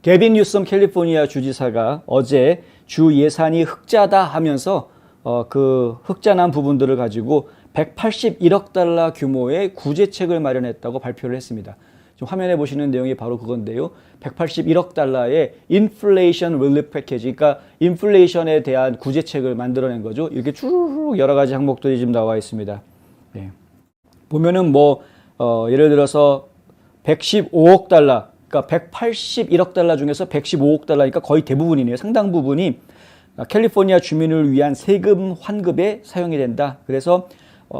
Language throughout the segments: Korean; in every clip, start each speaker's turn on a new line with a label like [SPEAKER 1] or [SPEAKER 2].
[SPEAKER 1] 게빈 뉴섬 캘리포니아 주지사가 어제 주 예산이 흑자다 하면서 그 흑자난 부분들을 가지고 181억 달러 규모의 구제책을 마련했다고 발표를 했습니다. 지금 화면에 보시는 내용이 바로 그건데요. 181억 달러의 인플레이션 릴리프 패키지, 그러니까 인플레이션에 대한 구제책을 만들어낸 거죠. 이렇게 쭉 여러 가지 항목들이 지금 나와 있습니다. 네. 보면은 예를 들어서 115억 달러, 그러니까 181억 달러 중에서 115억 달러니까 거의 대부분이네요. 상당 부분이 캘리포니아 주민을 위한 세금 환급에 사용이 된다. 그래서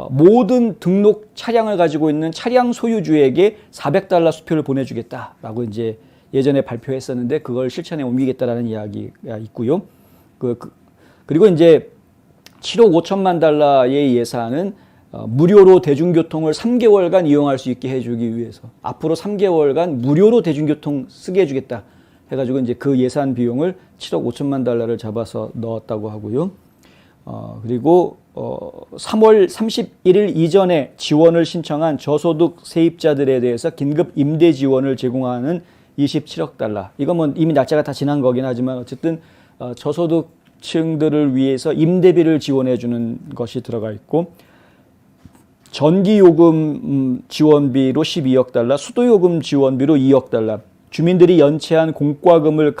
[SPEAKER 1] 모든 등록 차량을 가지고 있는 차량 소유주에게 400달러 수표를 보내주겠다라고 이제 예전에 발표했었는데 그걸 실천에 옮기겠다라는 이야기가 있고요. 그리고 이제 7억 5천만 달러의 예산은 무료로 대중교통을 3개월간 이용할 수 있게 해주기 위해서 앞으로 3개월간 무료로 대중교통 쓰게 해주겠다 해가지고 이제 그 예산 비용을 7억 5천만 달러를 잡아서 넣었다고 하고요. 그리고 3월 31일 이전에 지원을 신청한 저소득 세입자들에 대해서 긴급 임대 지원을 제공하는 27억 달러. 이건 뭐 이미 날짜가 다 지난 거긴 하지만 어쨌든 저소득층들을 위해서 임대비를 지원해 주는 것이 들어가 있고, 전기요금 지원비로 12억 달러, 수도요금 지원비로 2억 달러, 주민들이 연체한 공과금을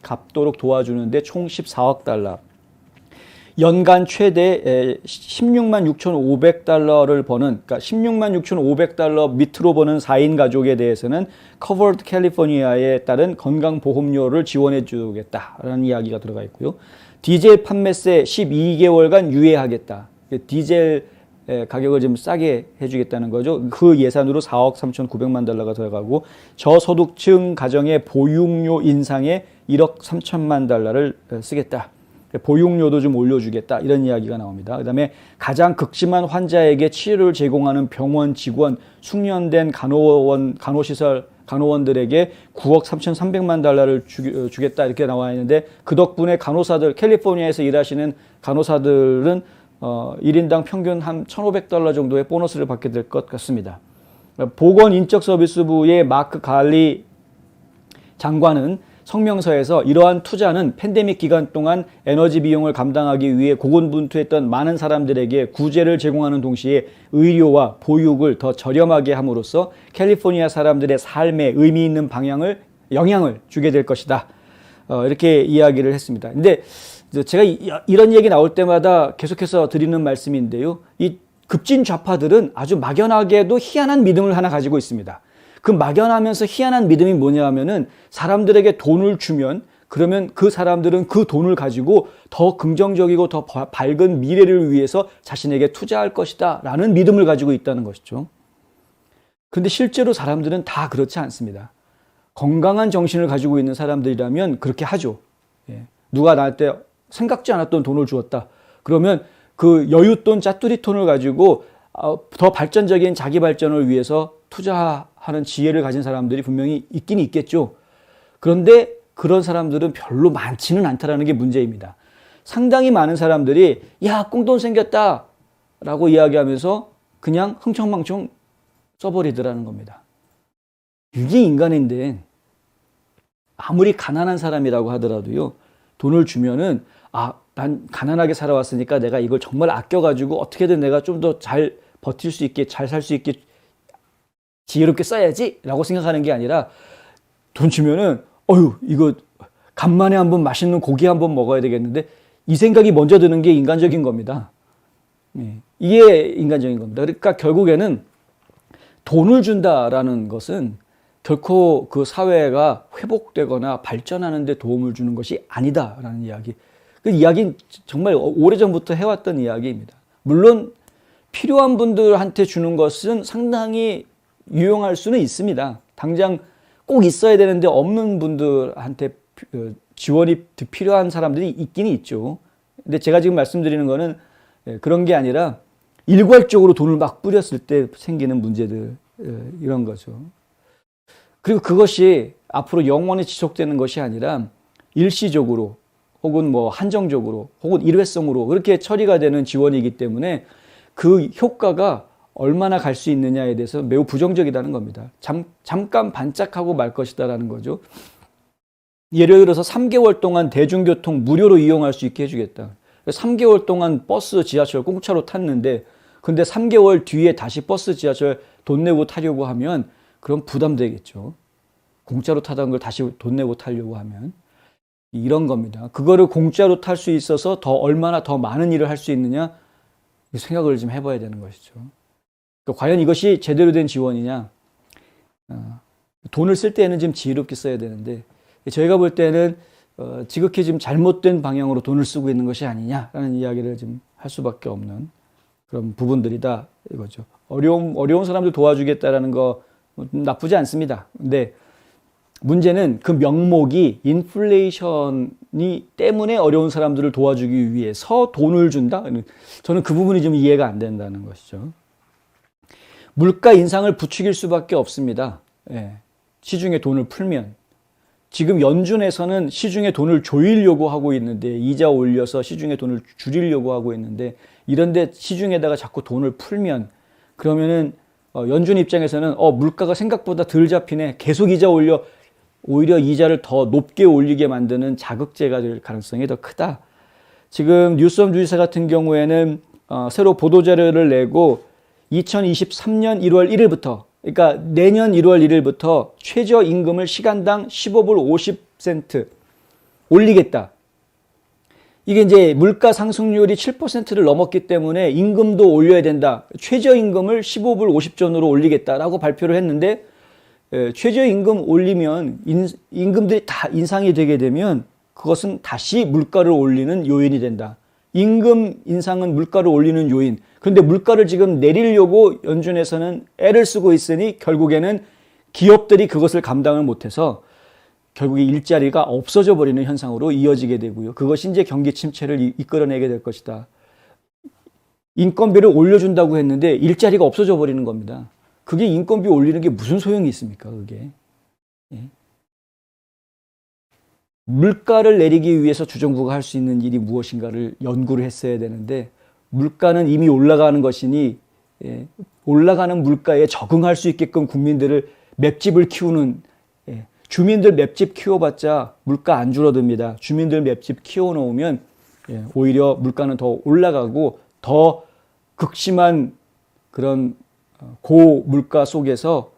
[SPEAKER 1] 갚도록 도와주는데 총 14억 달러, 연간 최대 16만 6,500달러를 버는, 그러니까 16만 6,500달러 밑으로 버는 4인 가족에 대해서는 Covered California에 따른 건강보험료를 지원해 주겠다라는 이야기가 들어가 있고요. 디젤 판매세 12개월간 유예하겠다. 디젤 가격을 좀 싸게 해주겠다는 거죠. 그 예산으로 4억 3,900만 달러가 들어가고, 저소득층 가정의 보육료 인상에 1억 3천만 달러를 쓰겠다. 보육료도 좀 올려주겠다, 이런 이야기가 나옵니다. 그 다음에 가장 극심한 환자에게 치료를 제공하는 병원 직원, 숙련된 간호원들에게 9억 3,300만 달러를 주겠다, 이렇게 나와 있는데, 그 덕분에 간호사들, 캘리포니아에서 일하시는 간호사들은 1인당 평균 한 1,500달러 정도의 보너스를 받게 될 것 같습니다. 보건인적서비스부의 마크 갈리 장관은 성명서에서 이러한 투자는 팬데믹 기간 동안 에너지 비용을 감당하기 위해 고군분투했던 많은 사람들에게 구제를 제공하는 동시에 의료와 보육을 더 저렴하게 함으로써 캘리포니아 사람들의 삶에 의미 있는 영향을 주게 될 것이다. 이렇게 이야기를 했습니다. 근데 제가 이런 얘기 나올 때마다 계속해서 드리는 말씀인데요. 이 급진 좌파들은 아주 막연하게도 희한한 믿음을 하나 가지고 있습니다. 그 막연하면서 희한한 믿음이 뭐냐 하면은, 사람들에게 돈을 주면 그러면 그 사람들은 그 돈을 가지고 더 긍정적이고 더 밝은 미래를 위해서 자신에게 투자할 것이다 라는 믿음을 가지고 있다는 것이죠. 그런데 실제로 사람들은 다 그렇지 않습니다. 건강한 정신을 가지고 있는 사람들이라면 그렇게 하죠. 누가 나한테 생각지 않았던 돈을 주었다. 그러면 그 여윳돈 짜투리돈을 가지고 더 발전적인 자기 발전을 위해서 투자하는 지혜를 가진 사람들이 분명히 있긴 있겠죠. 그런데 그런 사람들은 별로 많지는 않다는 게 문제입니다. 상당히 많은 사람들이 야, 꽁돈 생겼다 라고 이야기하면서 그냥 흥청망청 써버리더라는 겁니다. 이게 인간인데, 아무리 가난한 사람이라고 하더라도요, 돈을 주면은 난 가난하게 살아왔으니까 내가 이걸 정말 아껴가지고 어떻게든 내가 좀 더 잘 버틸 수 있게, 잘 살 수 있게 지혜롭게 써야지 라고 생각하는 게 아니라, 돈 주면은 이거 간만에 한번 맛있는 고기 한번 먹어야 되겠는데, 이 생각이 먼저 드는 게 인간적인 겁니다. 이게 인간적인 겁니다. 그러니까 결국에는 돈을 준다라는 것은 결코 그 사회가 회복되거나 발전하는 데 도움을 주는 것이 아니다라는 이야기. 그 이야기는 정말 오래전부터 해왔던 이야기입니다. 물론 필요한 분들한테 주는 것은 상당히 유용할 수는 있습니다. 당장 꼭 있어야 되는데 없는 분들한테 지원이 필요한 사람들이 있긴 있죠. 근데 제가 지금 말씀드리는 거는 그런 게 아니라 일괄적으로 돈을 막 뿌렸을 때 생기는 문제들, 이런 거죠. 그리고 그것이 앞으로 영원히 지속되는 것이 아니라 일시적으로 혹은 한정적으로 혹은 일회성으로 그렇게 처리가 되는 지원이기 때문에 그 효과가 얼마나 갈 수 있느냐에 대해서 매우 부정적이라는 겁니다. 잠깐 반짝하고 말 것이다라는 거죠. 예를 들어서 3개월 동안 대중교통 무료로 이용할 수 있게 해주겠다. 3개월 동안 버스, 지하철 공짜로 탔는데 근데 3개월 뒤에 다시 버스, 지하철 돈 내고 타려고 하면 그럼 부담되겠죠. 공짜로 타던 걸 다시 돈 내고 타려고 하면. 이런 겁니다. 그거를 공짜로 탈 수 있어서 더 얼마나 더 많은 일을 할 수 있느냐 생각을 좀 해봐야 되는 것이죠. 그러니까 과연 이것이 제대로 된 지원이냐. 돈을 쓸 때에는 좀 지혜롭게 써야 되는데 저희가 볼 때는 지극히 좀 잘못된 방향으로 돈을 쓰고 있는 것이 아니냐라는 이야기를 좀 할 수밖에 없는 그런 부분들이다 이거죠. 어려운 사람들 도와주겠다라는 거 나쁘지 않습니다. 근데 문제는 그 명목이 인플레이션이 때문에 어려운 사람들을 도와주기 위해서 돈을 준다? 저는 그 부분이 좀 이해가 안 된다는 것이죠. 물가 인상을 부추길 수밖에 없습니다. 예. 시중에 돈을 풀면. 지금 연준에서는 시중에 돈을 조이려고 하고 있는데 이자 올려서 시중에 돈을 줄이려고 하고 있는데 이런데 시중에다가 자꾸 돈을 풀면 그러면은 연준 입장에서는 물가가 생각보다 덜 잡히네. 계속 이자 올려 오히려 이자를 더 높게 올리게 만드는 자극제가 될 가능성이 더 크다. 지금 뉴스홈 주지사 같은 경우에는 새로 보도자료를 내고 2023년 1월 1일부터 그러니까 내년 1월 1일부터 최저임금을 시간당 15불 50센트 올리겠다. 이게 이제 물가 상승률이 7%를 넘었기 때문에 임금도 올려야 된다. 최저임금을 15불 50전으로 올리겠다라고 발표를 했는데 최저임금 올리면 임금들이 다 인상이 되게 되면 그것은 다시 물가를 올리는 요인이 된다. 임금 인상은 물가를 올리는 요인. 그런데 물가를 지금 내리려고 연준에서는 애를 쓰고 있으니 결국에는 기업들이 그것을 감당을 못해서 결국에 일자리가 없어져 버리는 현상으로 이어지게 되고요. 그것이 이제 경기 침체를 이끌어내게 될 것이다. 인건비를 올려준다고 했는데 일자리가 없어져 버리는 겁니다. 그게 인건비 올리는 게 무슨 소용이 있습니까? 그게. 예. 물가를 내리기 위해서 주정부가 할 수 있는 일이 무엇인가를 연구를 했어야 되는데 물가는 이미 올라가는 것이니 올라가는 물가에 적응할 수 있게끔 국민들을 맵집을 키우는 주민들 맵집 키워봤자 물가 안 줄어듭니다. 주민들 맵집 키워놓으면 오히려 물가는 더 올라가고 더 극심한 그런 고물가 속에서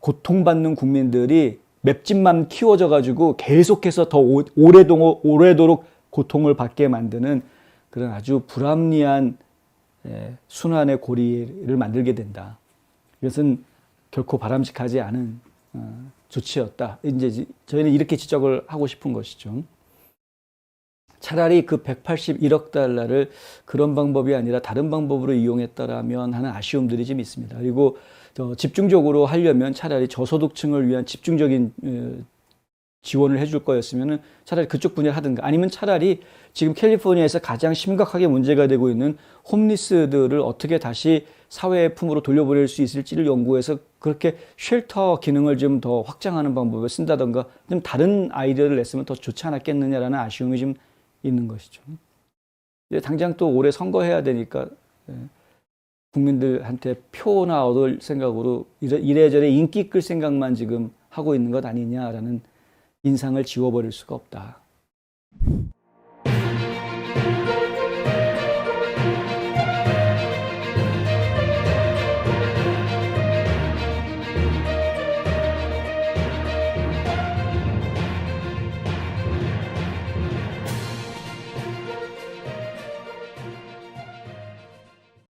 [SPEAKER 1] 고통받는 국민들이 맵집만 키워져 가지고 계속해서 더 오래도록 고통을 받게 만드는 그런 아주 불합리한 순환의 고리를 만들게 된다. 이것은 결코 바람직하지 않은 조치였다. 이제 저희는 이렇게 지적을 하고 싶은 것이죠. 차라리 그 181억 달러를 그런 방법이 아니라 다른 방법으로 이용했다라면 하는 아쉬움들이 좀 있습니다. 그리고 집중적으로 하려면 차라리 저소득층을 위한 집중적인 지원을 해줄 거였으면 차라리 그쪽 분야를 하든가 아니면 차라리 지금 캘리포니아에서 가장 심각하게 문제가 되고 있는 홈리스들을 어떻게 다시 사회의 품으로 돌려보낼 수 있을지를 연구해서 그렇게 쉘터 기능을 좀 더 확장하는 방법을 쓴다던가 좀 다른 아이디어를 냈으면 더 좋지 않았겠느냐라는 아쉬움이 좀 있는 것이죠. 이제 당장 또 올해 선거해야 되니까 국민들한테 표나 얻을 생각으로 이래저래 인기 끌 생각만 지금 하고 있는 것 아니냐라는 인상을 지워버릴 수가 없다.